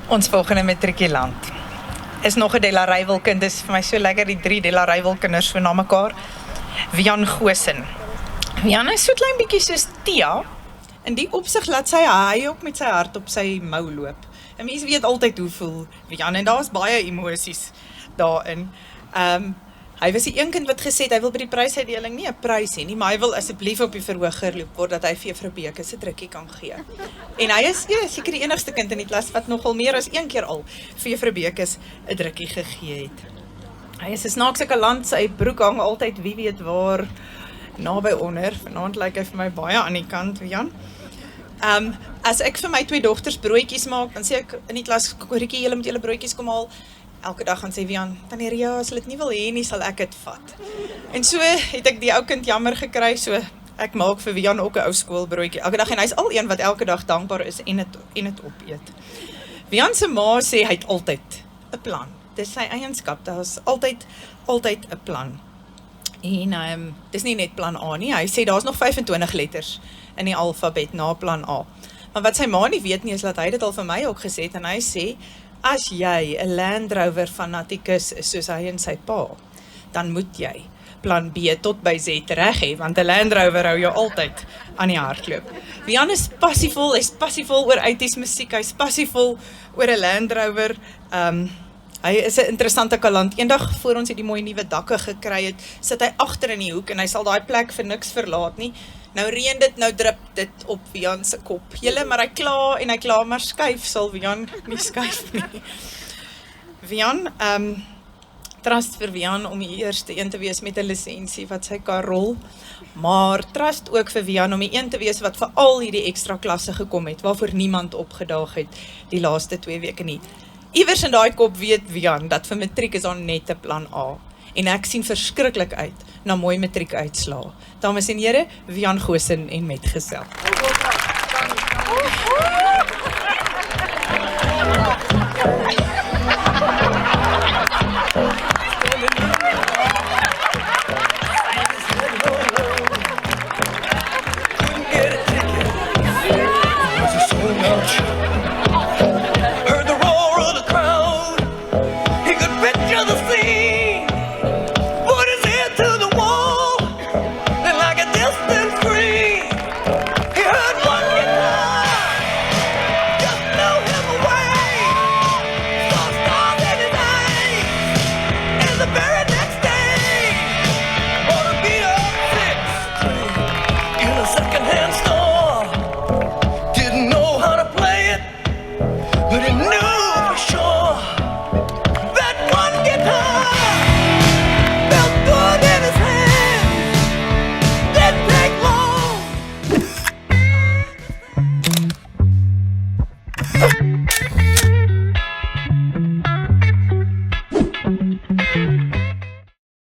Ons volgende matrikulant is nog 'n Delareyville-kind. Dis vir my so lekker, die 3 Delareyville-kinders so na mekaar. Wian Goosen. Wian is so klein bietjie soos Tia. In die opsig laat sy hy ook met sy hart op sy mou loop. En mense weet altyd hoe voel Wian, en daar's baie emosies daarin. Hy was die een kind wat gesê het, hy wil by die prysuitdeling nie 'n prys hê nie, maar hy wil asseblief op die verhoog geroep word, dat hy vir Juffrou Bekes 'n drukkie kan gee. En hy is seker die enigste kind in die klas wat nogal meer as een keer al vir Juffrou Bekes 'n drukkie gegee het. Hy is 'n snaakse kaland, sy broek hang altyd wie weet waar, naby onder. Vanaand lyk hy vir my baie aan die kant, Jan. As ek vir my 2 dogters broodjies maak, dan sê ek in die klas, Korretjie, julle moet julle broodjies kom haal. Elke dag gaan sê Wian, Tannie Ria, as hulle dit nie wil hê nie, sal ek dit vat. En so het ek die ou kind jammer gekry, so ek maak vir Wian ook 'n ou skoolbroodjie elke dag, en hy's al een wat elke dag dankbaar is en dit opeet. Wian se ma sê hy het altyd 'n plan. Dis sy eienskap, daar's altyd 'n plan. En dis nie net plan A nie, hy sê daar's nog 25 letters in die alfabet na plan A. Maar wat sy ma nie weet nie, is dat hy dit al vir my ook gesê het, en hy sê, as jy 'n Land Rover fanatikus is soos hy en sy pa, dan moet jy plan B tot by Z reg hê, want 'n Land Rover hou jou altyd aan die hardloop. Wian is passievol, hy's passievol oor 80s musiek, hy's passievol oor 'n Land Rover. Hy is 'n interessante kaland. Eendag voor ons het die mooi nuwe dakke gekry het, sit hy agter in die hoek en hy sal daai plek vir niks verlaat nie. Nou reën dit, nou drup dit op Wian se kop. Maar hy kla, maar skuif sal Wian nie skuif nie. Wian, trust vir Wian om die eerste een te wees met 'n lisensie wat sy kan rol, maar trust ook vir Wian om die een te wees wat vir al hierdie ekstra klasse gekom het, waarvoor niemand opgedaag het die laaste 2 weke nie. Iewers in daai kop weet Wian dat vir matriek is daar net 'n plan A. En ek sien verskriklik uit na mooi matriekuitslae. Dames en here, Wian Goosen en Metgesel.